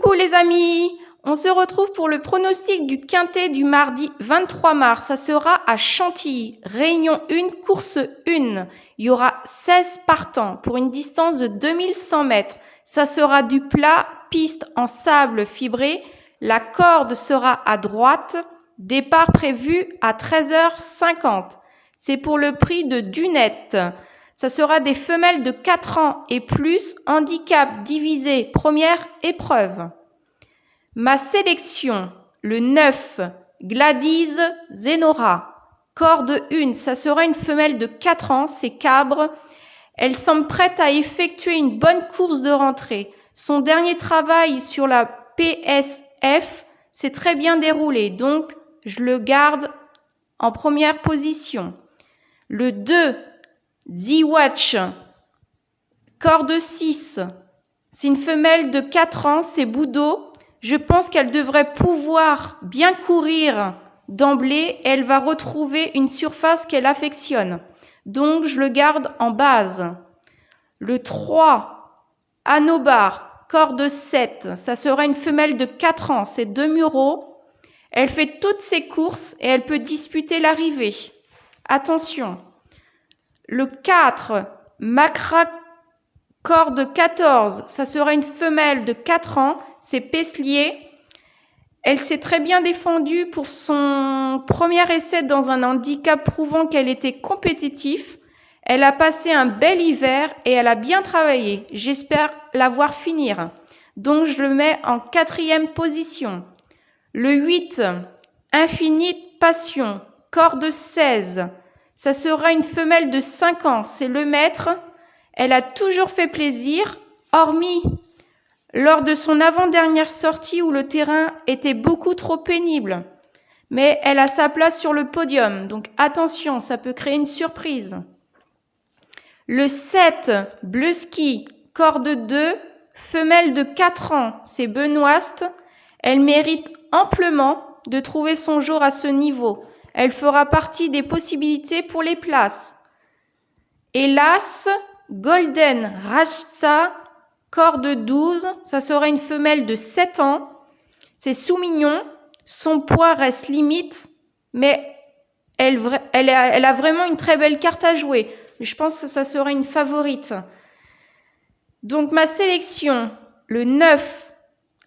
Coucou les amis, on se retrouve pour le pronostic du quintet du mardi 23 mars. Ça sera à Chantilly, réunion 1, course 1. Il y aura 16 partants pour une distance de 2100 mètres. Ça sera du plat, piste en sable fibré. La corde sera à droite. Départ prévu à 13h50. C'est pour le prix de Dunette. Ça sera des femelles de 4 ans et plus, handicap divisé, première épreuve. Ma sélection, le 9, Gladys Zenora. Corde 1, ça sera une femelle de 4 ans, c'est cabre. Elle semble prête à effectuer une bonne course de rentrée. Son dernier travail sur la PSF s'est très bien déroulé, donc je le garde en première position. Le 2, Z-Watch, corde 6, c'est une femelle de 4 ans, c'est Boudot. Je pense qu'elle devrait pouvoir bien courir d'emblée. Elle va retrouver une surface qu'elle affectionne. Donc, je le garde en base. Le 3, Anobar, corde 7, ça sera une femelle de 4 ans, c'est 2 Mureaux. Elle fait toutes ses courses et elle peut disputer l'arrivée. Attention. Le 4, Macra, corde 14, ça sera une femelle de 4 ans, c'est Peslier. Elle s'est très bien défendue pour son premier essai dans un handicap prouvant qu'elle était compétitive. Elle a passé un bel hiver et elle a bien travaillé. J'espère la voir finir. Donc je le mets en 4e position. Le 8, Infinite Passion, corde 16. Ça sera une femelle de 5 ans, c'est le maître. Elle a toujours fait plaisir, hormis lors de son avant-dernière sortie où le terrain était beaucoup trop pénible. Mais elle a sa place sur le podium, donc attention, ça peut créer une surprise. Le 7, Bleu Ski, corde 2, femelle de 4 ans, c'est Benoist. Elle mérite amplement de trouver son jour à ce niveau. Elle fera partie des possibilités pour les places. Hélas, Golden Rajsa, corde 12, ça sera une femelle de 7 ans. C'est Soumignon. Son poids reste limite, mais elle a vraiment une très belle carte à jouer. Je pense que ça sera une favorite. Donc ma sélection, le 9,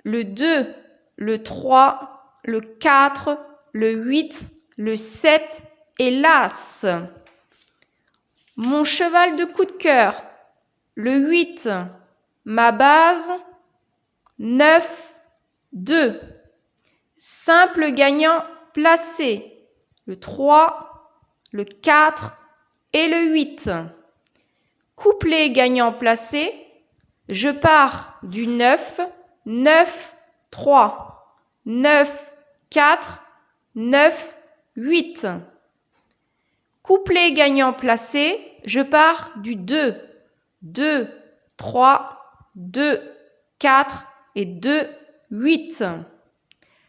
le 2, le 3, le 4, le 8, le 7 et l'As. Mon cheval de coup de cœur, le 8, ma base, 9, 2. Simple gagnant placé, le 3, le 4 et le 8. Couplet gagnant placé, je pars du 9, 9, 3, 9, 4, 9, 8. Couplet gagnant placé, je pars du 2, 2, 3, 2, 4 et 2, 8.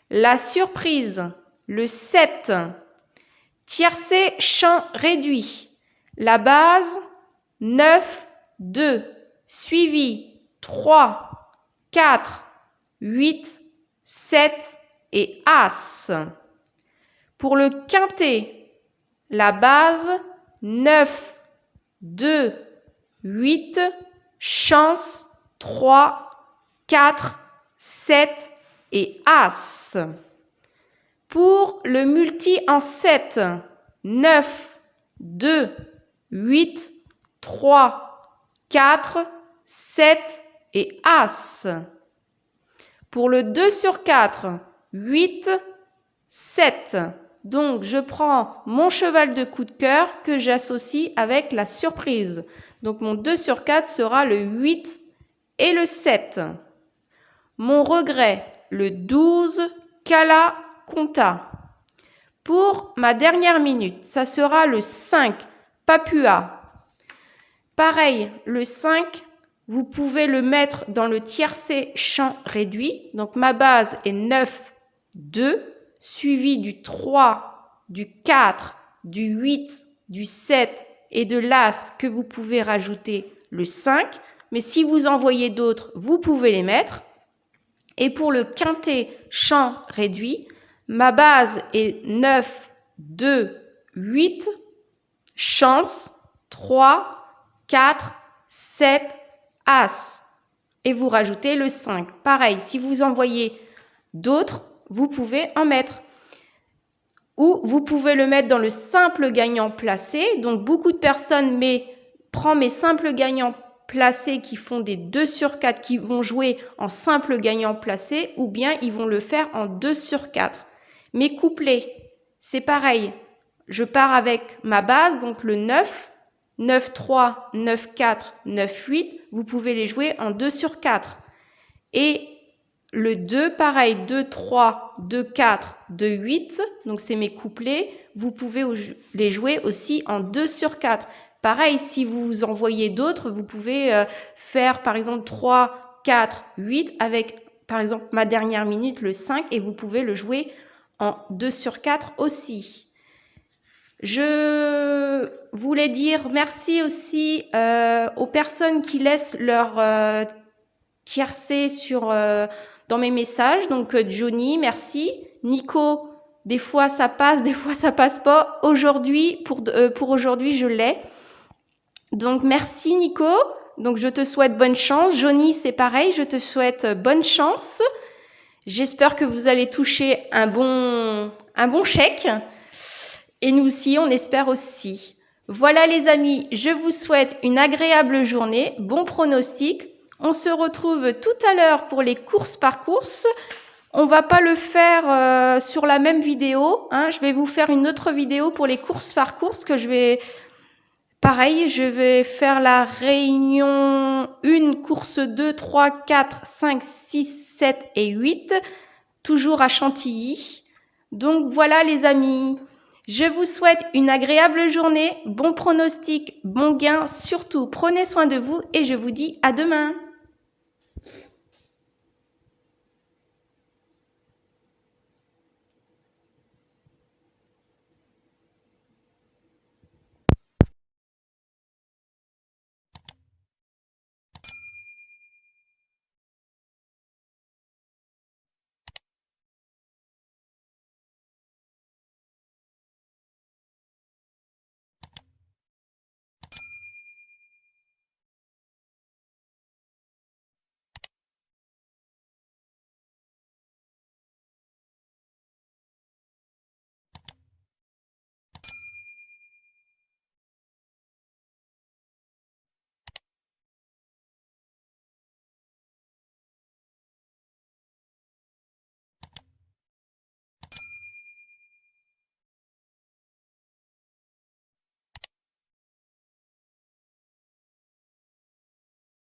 La surprise, le 7. Tiercé champ réduit. La base, 9, 2. Suivi, 3, 4, 8, 7 et As. Pour le quintet, la base, 9, 2, 8, chance, 3, 4, 7 et As. Pour le multi en 7, 9, 2, 8, 3, 4, 7 et As. Pour le 2 sur 4, 8, 7. Donc, je prends mon cheval de coup de cœur que j'associe avec la surprise. Donc, mon 2 sur 4 sera le 8 et le 7. Mon regret, le 12, Kala Conta. Pour ma dernière minute, ça sera le 5, Papua. Pareil, le 5, vous pouvez le mettre dans le tiercé champ réduit. Donc, ma base est 9, 2. Suivi du 3, du 4, du 8, du 7 et de l'As que vous pouvez rajouter le 5. Mais si vous en voyez d'autres, vous pouvez les mettre. Et pour le quintet champ réduit, ma base est 9, 2, 8, chance, 3, 4, 7, as. Et vous rajoutez le 5. Pareil, si vous en voyez d'autres, vous pouvez en mettre. Ou vous pouvez le mettre dans le simple gagnant placé. Donc, beaucoup de personnes prennent mes simples gagnants placés qui font des 2 sur 4, qui vont jouer en simple gagnant placé, ou bien ils vont le faire en 2 sur 4. Mes couplets, c'est pareil. Je pars avec ma base, donc le 9, 9, 3, 9, 4, 9, 8. Vous pouvez les jouer en 2 sur 4. Et le 2, pareil, 2, 3, 2, 4, 2, 8. Donc, c'est mes couplets. Vous pouvez les jouer aussi en 2 sur 4. Pareil, si vous en voyez d'autres, vous pouvez faire, par exemple, 3, 4, 8 avec, par exemple, ma dernière minute, le 5. Et vous pouvez le jouer en 2 sur 4 aussi. Je voulais dire merci aussi aux personnes qui laissent leur tiercé dans mes messages. Donc Johnny, merci. Nico, des fois ça passe, des fois ça passe pas. Aujourd'hui, pour aujourd'hui, je l'ai. Donc merci Nico. Donc je te souhaite bonne chance. Johnny, c'est pareil, je te souhaite bonne chance. J'espère que vous allez toucher un bon chèque. Et nous aussi, on espère aussi. Voilà les amis, je vous souhaite une agréable journée. Bon pronostic. On se retrouve tout à l'heure pour les courses par course. On va pas le faire sur la même vidéo. Je vais vous faire une autre vidéo pour les courses par course que je vais... Pareil, je vais faire la réunion 1, course 2, 3, 4, 5, 6, 7 et 8. Toujours à Chantilly. Donc voilà les amis. Je vous souhaite une agréable journée. Bon pronostic, bon gain. Surtout, prenez soin de vous et je vous dis à demain.